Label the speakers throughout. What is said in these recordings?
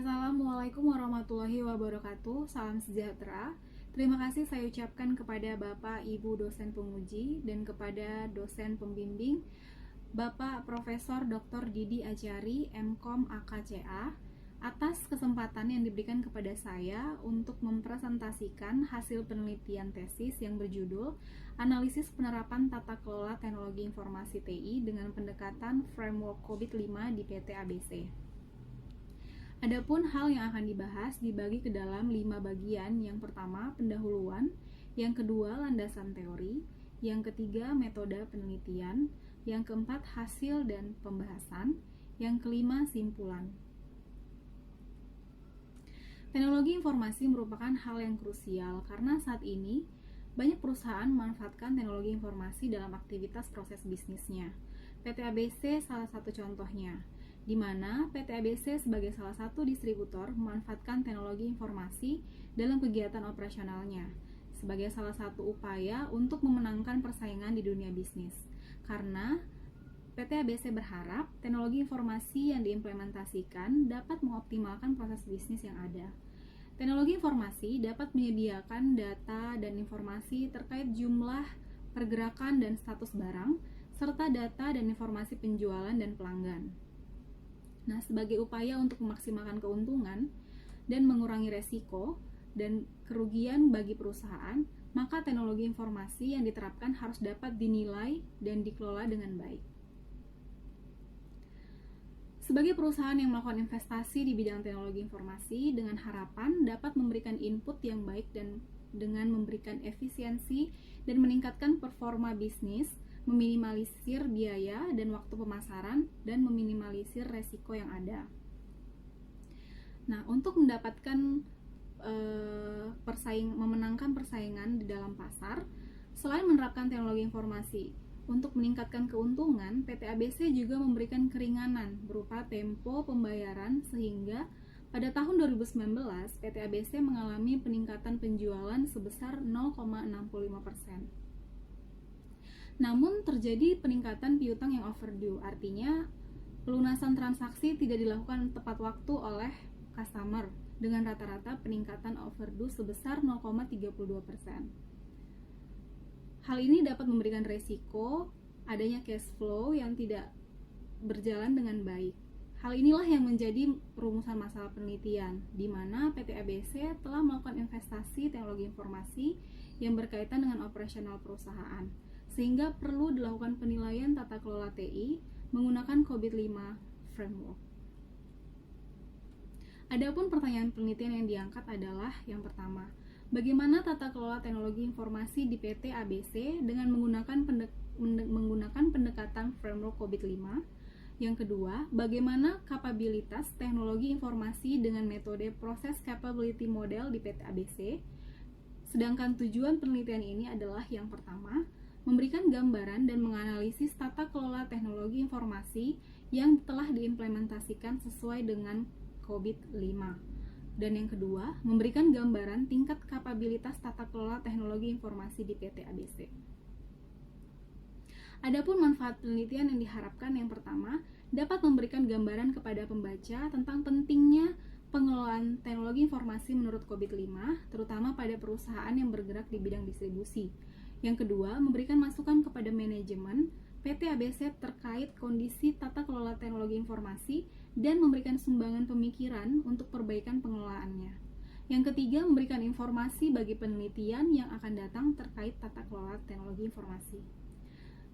Speaker 1: Assalamualaikum warahmatullahi wabarakatuh. Salam sejahtera. Terima kasih saya ucapkan kepada Bapak Ibu dosen penguji dan kepada dosen pembimbing Bapak Profesor Dr. Didi Asyari, MKom AKCA, atas kesempatan yang diberikan kepada saya untuk mempresentasikan hasil penelitian tesis yang berjudul Analisis Penerapan Tata Kelola Teknologi Informasi TI dengan pendekatan Framework COVID-5 di PT ABC. Adapun hal yang akan dibahas dibagi ke dalam 5 bagian. Yang pertama, pendahuluan, yang kedua, landasan teori, yang ketiga, metode penelitian, yang keempat, hasil dan pembahasan, yang kelima, simpulan. Teknologi informasi merupakan hal yang krusial karena saat ini banyak perusahaan memanfaatkan teknologi informasi dalam aktivitas proses bisnisnya. PT ABC salah satu contohnya, di mana PT ABC sebagai salah satu distributor memanfaatkan teknologi informasi dalam kegiatan operasionalnya sebagai salah satu upaya untuk memenangkan persaingan di dunia bisnis. Karena PT ABC berharap teknologi informasi yang diimplementasikan dapat mengoptimalkan proses bisnis yang ada. Teknologi informasi dapat menyediakan data dan informasi terkait jumlah, pergerakan, dan status barang, serta data dan informasi penjualan dan pelanggan. Nah, sebagai upaya untuk memaksimalkan keuntungan dan mengurangi resiko dan kerugian bagi perusahaan, maka teknologi informasi yang diterapkan harus dapat dinilai dan dikelola dengan baik. Sebagai perusahaan yang melakukan investasi di bidang teknologi informasi dengan harapan dapat memberikan input yang baik dan dengan memberikan efisiensi dan meningkatkan performa bisnis, meminimalisir biaya dan waktu pemasaran, dan meminimalisir resiko yang ada. Nah, untuk mendapatkan memenangkan persaingan di dalam pasar, selain menerapkan teknologi informasi untuk meningkatkan keuntungan, PT ABC juga memberikan keringanan berupa tempo pembayaran sehingga pada tahun 2019 PT ABC mengalami peningkatan penjualan sebesar 0,65%. Namun terjadi peningkatan piutang yang overdue, artinya pelunasan transaksi tidak dilakukan tepat waktu oleh customer dengan rata-rata peningkatan overdue sebesar 0,32%. Hal ini dapat memberikan resiko adanya cash flow yang tidak berjalan dengan baik. Hal inilah yang menjadi perumusan masalah penelitian, di mana PT ABC telah melakukan investasi teknologi informasi yang berkaitan dengan operasional perusahaan, sehingga perlu dilakukan penilaian tata kelola TI menggunakan COVID-5 framework. Adapun pertanyaan penelitian yang diangkat adalah yang pertama, bagaimana tata kelola teknologi informasi di PT ABC dengan menggunakan pendekatan framework COVID-5? Yang kedua, bagaimana kapabilitas teknologi informasi dengan metode proses capability model di PT ABC? Sedangkan tujuan penelitian ini adalah yang pertama, memberikan gambaran dan menganalisis tata kelola teknologi informasi yang telah diimplementasikan sesuai dengan COVID-5. Dan yang kedua, memberikan gambaran tingkat kapabilitas tata kelola teknologi informasi di PT ABC. Adapun manfaat penelitian yang diharapkan, yang pertama, dapat memberikan gambaran kepada pembaca tentang pentingnya pengelolaan teknologi informasi menurut COVID-5, terutama pada perusahaan yang bergerak di bidang distribusi. Yang kedua, memberikan masukan kepada manajemen PT ABC terkait kondisi tata kelola teknologi informasi dan memberikan sumbangan pemikiran untuk perbaikan pengelolaannya. Yang ketiga, memberikan informasi bagi penelitian yang akan datang terkait tata kelola teknologi informasi.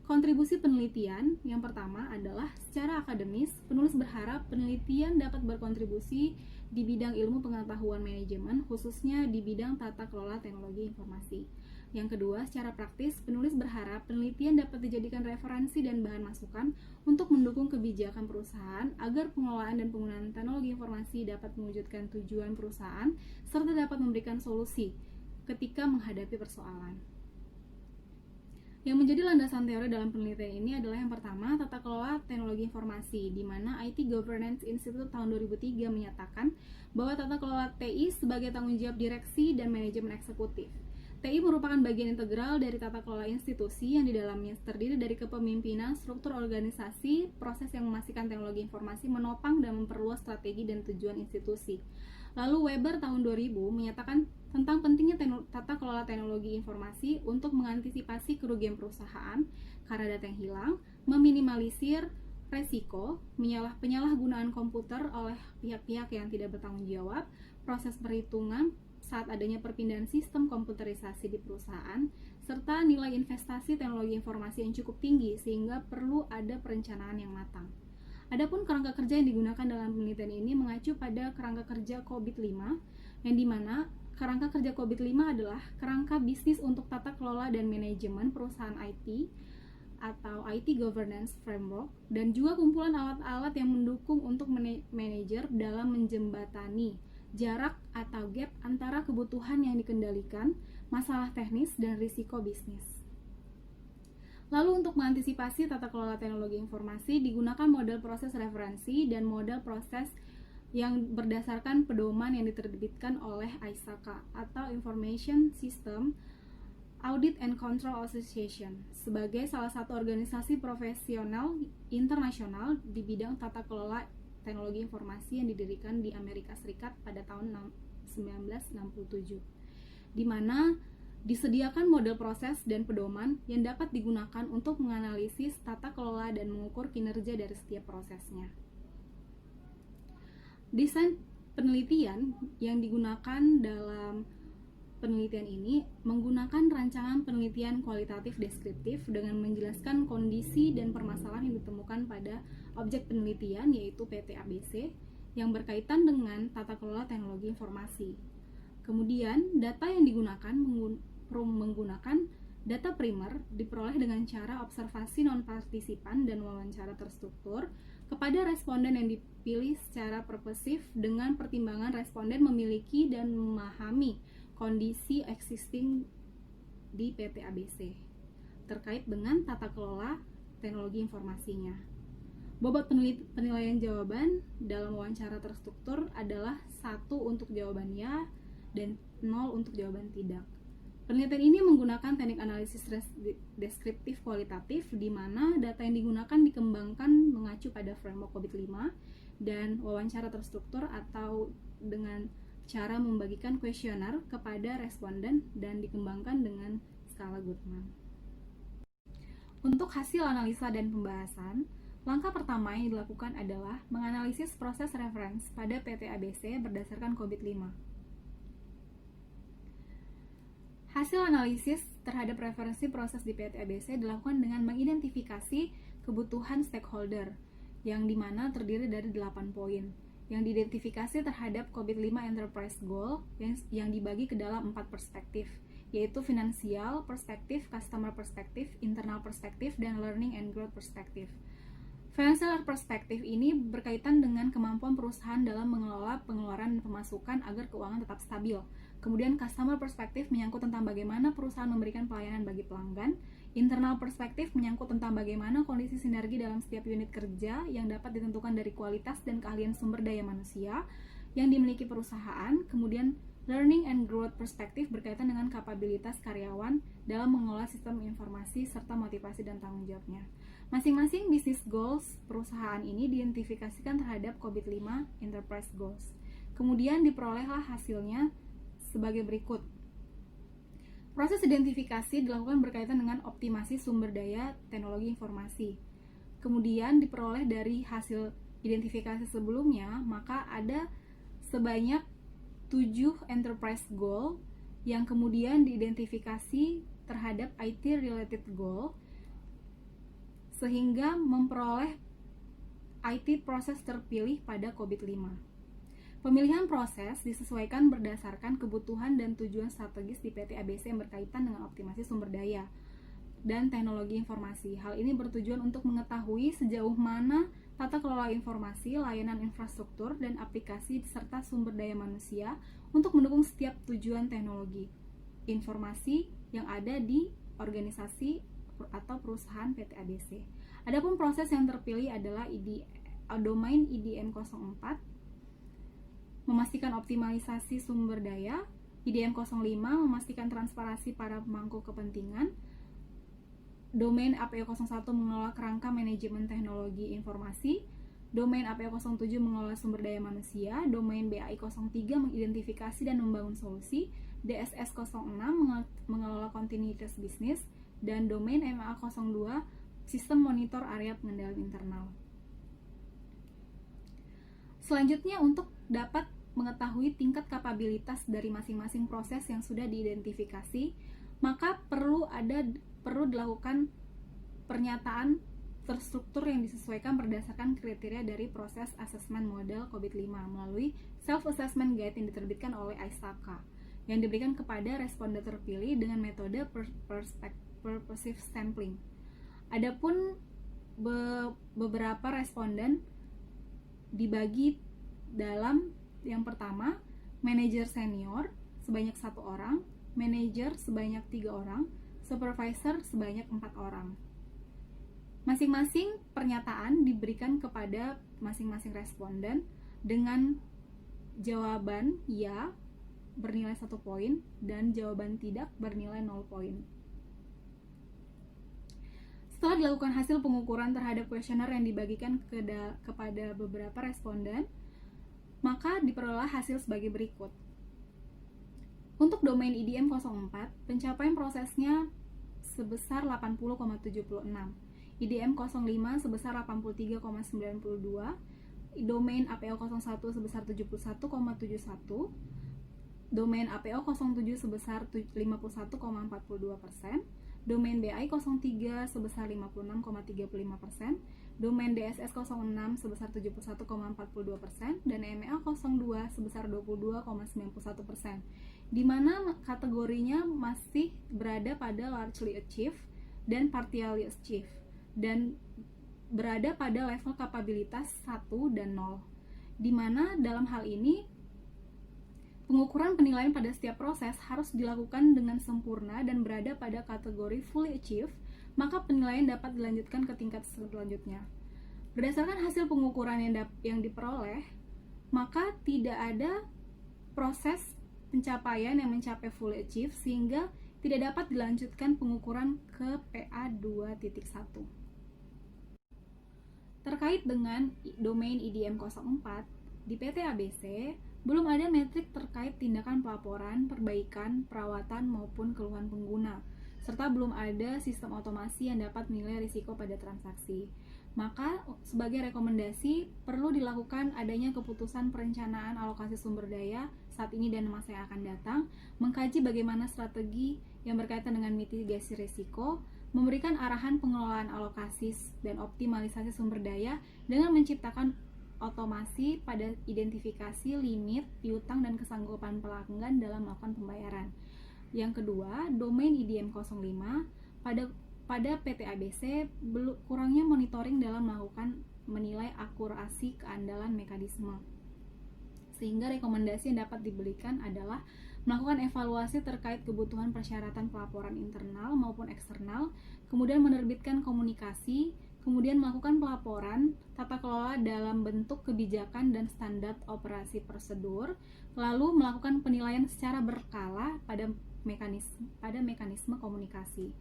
Speaker 1: Kontribusi penelitian yang pertama adalah secara akademis, penulis berharap penelitian dapat berkontribusi di bidang ilmu pengetahuan manajemen, khususnya di bidang tata kelola teknologi informasi. Yang kedua, secara praktis, penulis berharap penelitian dapat dijadikan referensi dan bahan masukan untuk mendukung kebijakan perusahaan agar pengelolaan dan penggunaan teknologi informasi dapat mewujudkan tujuan perusahaan serta dapat memberikan solusi ketika menghadapi persoalan. Yang menjadi landasan teori dalam penelitian ini adalah yang pertama, tata kelola teknologi informasi, di mana IT Governance Institute tahun 2003 menyatakan bahwa tata kelola TI sebagai tanggung jawab direksi dan manajemen eksekutif. TI merupakan bagian integral dari tata kelola institusi yang di dalamnya terdiri dari kepemimpinan, struktur organisasi, proses yang memastikan teknologi informasi menopang dan memperluas strategi dan tujuan institusi. Lalu Weber tahun 2000 menyatakan tentang pentingnya tata kelola teknologi informasi untuk mengantisipasi kerugian perusahaan karena data yang hilang, meminimalisir resiko, penyalahgunaan komputer oleh pihak-pihak yang tidak bertanggung jawab, proses perhitungan saat adanya perpindahan sistem komputerisasi di perusahaan, serta nilai investasi teknologi informasi yang cukup tinggi sehingga perlu ada perencanaan yang matang. Adapun kerangka kerja yang digunakan dalam penelitian ini mengacu pada kerangka kerja COVID-5, yang dimana kerangka kerja COVID-5 adalah kerangka bisnis untuk tata kelola dan manajemen perusahaan IT atau IT Governance Framework, dan juga kumpulan alat-alat yang mendukung untuk manajer dalam menjembatani jarak atau gap antara kebutuhan yang dikendalikan, masalah teknis, dan risiko bisnis. Lalu untuk mengantisipasi tata kelola teknologi informasi digunakan model proses referensi dan model proses yang berdasarkan pedoman yang diterbitkan oleh ISACA atau Information System Audit and Control Association sebagai salah satu organisasi profesional internasional di bidang tata kelola teknologi informasi yang didirikan di Amerika Serikat pada tahun 1967, di mana disediakan model proses dan pedoman yang dapat digunakan untuk menganalisis tata kelola dan mengukur kinerja dari setiap prosesnya. Desain penelitian yang digunakan dalam penelitian ini menggunakan rancangan penelitian kualitatif deskriptif dengan menjelaskan kondisi dan permasalahan yang ditemukan pada objek penelitian, yaitu PT-ABC, yang berkaitan dengan tata kelola teknologi informasi. Kemudian, data yang digunakan menggunakan data primer diperoleh dengan cara observasi non-partisipan dan wawancara terstruktur kepada responden yang dipilih secara purposif dengan pertimbangan responden memiliki dan memahami kondisi existing di PT ABC terkait dengan tata kelola teknologi informasinya. Bobot penilaian jawaban dalam wawancara terstruktur adalah 1 untuk jawaban ya dan 0 untuk jawaban tidak. Penelitian ini menggunakan teknik analisis deskriptif kualitatif di mana data yang digunakan dikembangkan mengacu pada framework COVID-5 dan wawancara terstruktur atau dengan cara membagikan kuesioner kepada responden dan dikembangkan dengan skala Goodman. Untuk hasil analisa dan pembahasan, langkah pertama yang dilakukan adalah menganalisis proses reference pada PT ABC berdasarkan COVID-5. Hasil analisis terhadap referensi proses di PT ABC dilakukan dengan mengidentifikasi kebutuhan stakeholder, yang dimana terdiri dari 8 poin, yang diidentifikasi terhadap COVID-5 Enterprise Goal yang dibagi ke dalam 4 perspektif, yaitu finansial perspektif, customer perspektif, internal perspektif, dan learning and growth perspektif. Financial perspektif ini berkaitan dengan kemampuan perusahaan dalam mengelola pengeluaran dan pemasukan agar keuangan tetap stabil. Kemudian customer perspektif menyangkut tentang bagaimana perusahaan memberikan pelayanan bagi pelanggan. Internal perspektif menyangkut tentang bagaimana kondisi sinergi dalam setiap unit kerja yang dapat ditentukan dari kualitas dan keahlian sumber daya manusia yang dimiliki perusahaan. Kemudian learning and growth perspektif berkaitan dengan kapabilitas karyawan dalam mengelola sistem informasi serta motivasi dan tanggung jawabnya. Masing-masing business goals perusahaan ini diidentifikasikan terhadap COVID-5 Enterprise Goals. Kemudian diperolehlah hasilnya sebagai berikut. Proses identifikasi dilakukan berkaitan dengan optimasi sumber daya teknologi informasi. Kemudian diperoleh dari hasil identifikasi sebelumnya, maka ada sebanyak 7 enterprise goal yang kemudian diidentifikasi terhadap IT related goal sehingga memperoleh IT proses terpilih pada COVID-5. Pemilihan proses disesuaikan berdasarkan kebutuhan dan tujuan strategis di PT ABC yang berkaitan dengan optimasi sumber daya dan teknologi informasi. Hal ini bertujuan untuk mengetahui sejauh mana tata kelola informasi, layanan infrastruktur, dan aplikasi serta sumber daya manusia untuk mendukung setiap tujuan teknologi informasi yang ada di organisasi atau perusahaan PT ABC. Adapun proses yang terpilih adalah domain IDM 04, memastikan optimalisasi sumber daya, IDM 05 memastikan transparansi para pemangku kepentingan. Domain APO 01 mengelola kerangka manajemen teknologi informasi. Domain APO 07 mengelola sumber daya manusia. Domain BAI 03 mengidentifikasi dan membangun solusi. DSS 06 mengelola kontinuitas bisnis. Dan domain MA 02 sistem monitor area pengendalian internal. Selanjutnya, untuk dapat mengetahui tingkat kapabilitas dari masing-masing proses yang sudah diidentifikasi, maka perlu dilakukan pernyataan terstruktur yang disesuaikan berdasarkan kriteria dari proses asesmen model COVID-5 melalui Self-Assessment Guide yang diterbitkan oleh ISAKA yang diberikan kepada responden terpilih dengan metode purposive sampling. Adapun beberapa responden dibagi dalam yang pertama, manajer senior sebanyak 1 orang, manajer sebanyak 3 orang, supervisor sebanyak 4 orang. Masing-masing pernyataan diberikan kepada masing-masing responden dengan jawaban ya bernilai 1 poin dan jawaban tidak bernilai 0 poin. Setelah dilakukan hasil pengukuran terhadap kuesioner yang dibagikan kepada beberapa responden, maka diperoleh hasil sebagai berikut. Untuk domain IDM 04, pencapaian prosesnya sebesar 80,76, IDM 05 sebesar 83,92, domain APO 01 sebesar 71,71, domain APO 07 sebesar 51,42%, domain BI 03 sebesar 56,35%, domain DSS 06 sebesar 71,42%, dan MEA 02 sebesar 22,91%, di mana kategorinya masih berada pada largely achieved dan partially achieved, dan berada pada level kapabilitas 1 dan 0, di mana dalam hal ini pengukuran penilaian pada setiap proses harus dilakukan dengan sempurna dan berada pada kategori fully achieved, maka penilaian dapat dilanjutkan ke tingkat selanjutnya. Berdasarkan hasil pengukuran yang diperoleh, maka tidak ada proses pencapaian yang mencapai fully achieved sehingga tidak dapat dilanjutkan pengukuran ke PA 2.1. Terkait dengan domain IDM 04, di PT ABC belum ada metrik terkait tindakan pelaporan, perbaikan, perawatan, maupun keluhan pengguna, serta belum ada sistem otomasi yang dapat menilai risiko pada transaksi. Maka, sebagai rekomendasi, perlu dilakukan adanya keputusan perencanaan alokasi sumber daya saat ini dan masa yang akan datang, mengkaji bagaimana strategi yang berkaitan dengan mitigasi risiko, memberikan arahan pengelolaan alokasi dan optimalisasi sumber daya dengan menciptakan otomasi pada identifikasi limit, piutang, dan kesanggupan pelanggan dalam melakukan pembayaran. Yang kedua, domain IDM 05 pada PT ABC kurangnya monitoring dalam melakukan menilai akurasi keandalan mekanisme. Sehingga rekomendasi yang dapat diberikan adalah melakukan evaluasi terkait kebutuhan persyaratan pelaporan internal maupun eksternal, kemudian menerbitkan komunikasi, kemudian melakukan pelaporan tata kelola dalam bentuk kebijakan dan standar operasi prosedur, lalu melakukan penilaian secara berkala pada mekanisme komunikasi.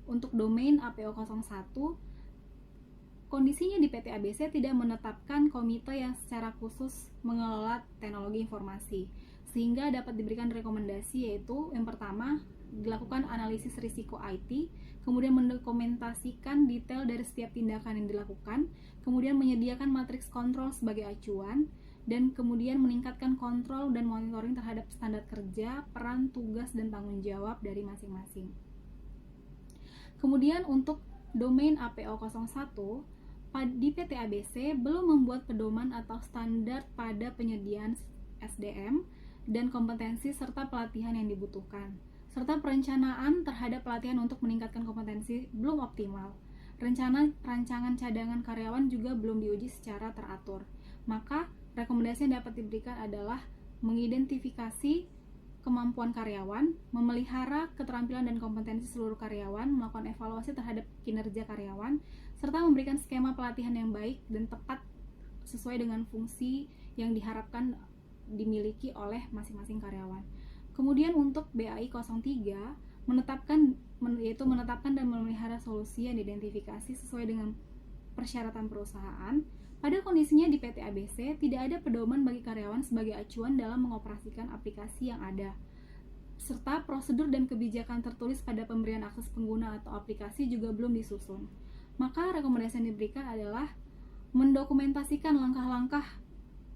Speaker 1: Untuk domain APO 01, kondisinya di PT ABC tidak menetapkan komite yang secara khusus mengelola teknologi informasi, sehingga dapat diberikan rekomendasi yaitu yang pertama, dilakukan analisis risiko IT, kemudian mendokumentasikan detail dari setiap tindakan yang dilakukan, kemudian menyediakan matriks kontrol sebagai acuan, dan kemudian meningkatkan kontrol dan monitoring terhadap standar kerja, peran, tugas, dan tanggung jawab dari masing-masing. Kemudian untuk domain APO 01, di PT ABC belum membuat pedoman atau standar pada penyediaan SDM dan kompetensi serta pelatihan yang dibutuhkan, serta perencanaan terhadap pelatihan untuk meningkatkan kompetensi belum optimal. Rancangan cadangan karyawan juga belum diuji secara teratur. Maka rekomendasi yang dapat diberikan adalah mengidentifikasi kemampuan karyawan, memelihara keterampilan dan kompetensi seluruh karyawan, melakukan evaluasi terhadap kinerja karyawan, serta memberikan skema pelatihan yang baik dan tepat sesuai dengan fungsi yang diharapkan dimiliki oleh masing-masing karyawan. Kemudian untuk BAI 03 menetapkan dan memelihara solusi yang diidentifikasi sesuai dengan persyaratan perusahaan. Pada kondisinya di PT ABC tidak ada pedoman bagi karyawan sebagai acuan dalam mengoperasikan aplikasi yang ada, serta prosedur dan kebijakan tertulis pada pemberian akses pengguna atau aplikasi juga belum disusun. Maka rekomendasi yang diberikan adalah mendokumentasikan langkah-langkah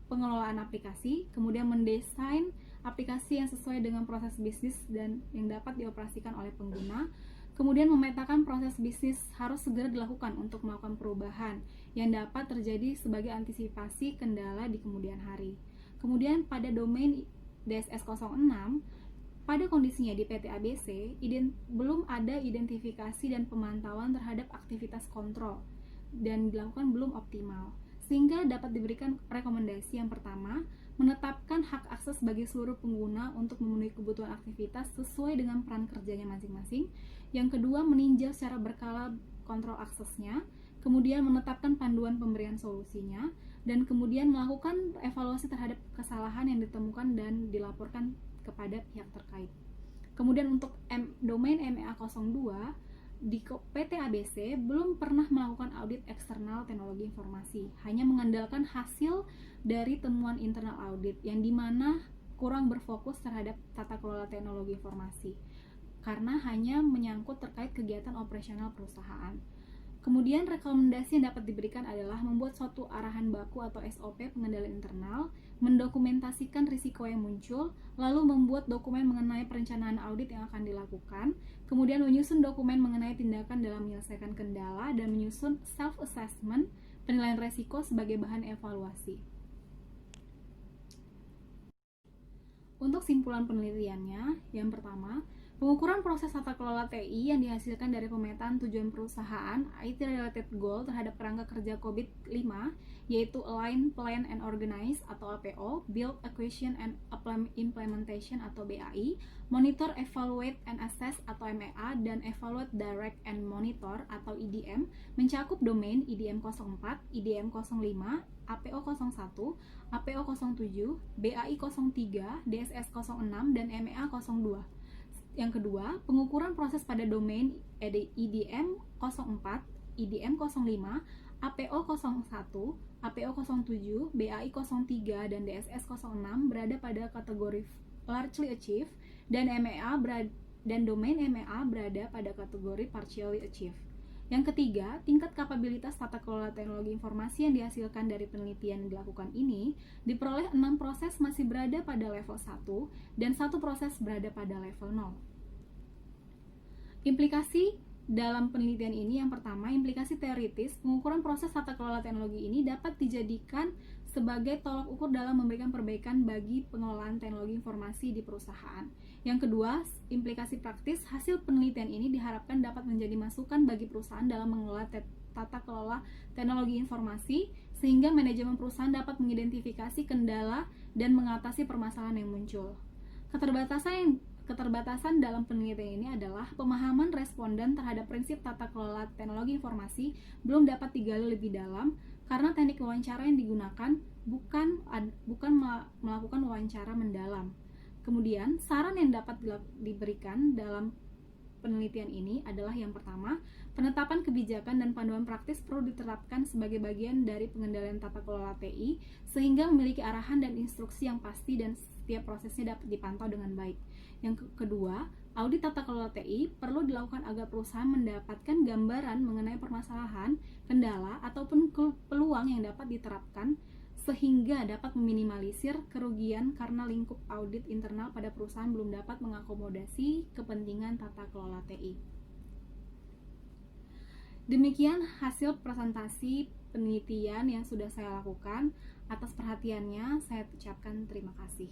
Speaker 1: pengelolaan aplikasi, kemudian mendesain aplikasi yang sesuai dengan proses bisnis dan yang dapat dioperasikan oleh pengguna, kemudian memetakan proses bisnis harus segera dilakukan untuk melakukan perubahan yang dapat terjadi sebagai antisipasi kendala di kemudian hari. Kemudian pada domain DSS 06, pada kondisinya di PT ABC, belum ada identifikasi dan pemantauan terhadap aktivitas kontrol dan dilakukan belum optimal, sehingga dapat diberikan rekomendasi yang pertama, menetapkan hak akses bagi seluruh pengguna untuk memenuhi kebutuhan aktivitas sesuai dengan peran kerjanya masing-masing. Yang kedua, meninjau secara berkala kontrol aksesnya, kemudian menetapkan panduan pemberian solusinya, dan kemudian melakukan evaluasi terhadap kesalahan yang ditemukan dan dilaporkan kepada pihak terkait. Kemudian untuk domain MEA 02, di PT ABC belum pernah melakukan audit eksternal teknologi informasi, hanya mengandalkan hasil dari temuan internal audit yang dimana kurang berfokus terhadap tata kelola teknologi informasi karena hanya menyangkut terkait kegiatan operasional perusahaan. Kemudian rekomendasi yang dapat diberikan adalah membuat suatu arahan baku atau SOP pengendalian internal, mendokumentasikan risiko yang muncul, lalu membuat dokumen mengenai perencanaan audit yang akan dilakukan, kemudian menyusun dokumen mengenai tindakan dalam menyelesaikan kendala, dan menyusun self-assessment, penilaian risiko sebagai bahan evaluasi. Untuk simpulan penelitiannya, yang pertama, pengukuran proses tata kelola TI yang dihasilkan dari pemetaan tujuan perusahaan IT Related Goal terhadap kerangka kerja COVID-5, yaitu Align, Plan, and Organize atau APO, Build, Acquisition, and Implementation atau BAI, Monitor, Evaluate, and Assess atau MEA, dan Evaluate, Direct, and Monitor atau EDM, mencakup domain IDM 04, IDM 05, APO 01, APO 07, BAI 03, DSS 06, dan MEA 02. Yang kedua, pengukuran proses pada domain IDM 04, IDM 05, APO 01, APO 07, BAI 03, dan DSS 06 berada pada kategori largely achieved dan domain MEA berada pada kategori partially achieved. Yang ketiga, tingkat kapabilitas tata kelola teknologi informasi yang dihasilkan dari penelitian yang dilakukan ini diperoleh 6 proses masih berada pada level 1 dan 1 proses berada pada level 0. Implikasi dalam penelitian ini, yang pertama, implikasi teoritis, pengukuran proses tata kelola teknologi ini dapat dijadikan sebagai tolak ukur dalam memberikan perbaikan bagi pengelolaan teknologi informasi di perusahaan. Yang kedua, implikasi praktis, hasil penelitian ini diharapkan dapat menjadi masukan bagi perusahaan dalam mengelola tata kelola teknologi informasi, sehingga manajemen perusahaan dapat mengidentifikasi kendala dan mengatasi permasalahan yang muncul. Keterbatasan dalam penelitian ini adalah pemahaman responden terhadap prinsip tata kelola teknologi informasi belum dapat digali lebih dalam karena teknik wawancara yang digunakan bukan melakukan wawancara mendalam. Kemudian, saran yang dapat diberikan dalam penelitian ini adalah yang pertama, penetapan kebijakan dan panduan praktis perlu diterapkan sebagai bagian dari pengendalian tata kelola TI sehingga memiliki arahan dan instruksi yang pasti dan setiap prosesnya dapat dipantau dengan baik. Yang kedua, audit tata kelola TI perlu dilakukan agar perusahaan mendapatkan gambaran mengenai permasalahan, kendala, ataupun peluang yang dapat diterapkan sehingga dapat meminimalisir kerugian karena lingkup audit internal pada perusahaan belum dapat mengakomodasi kepentingan tata kelola TI. Demikian hasil presentasi penelitian yang sudah saya lakukan. Atas perhatiannya, saya ucapkan terima kasih.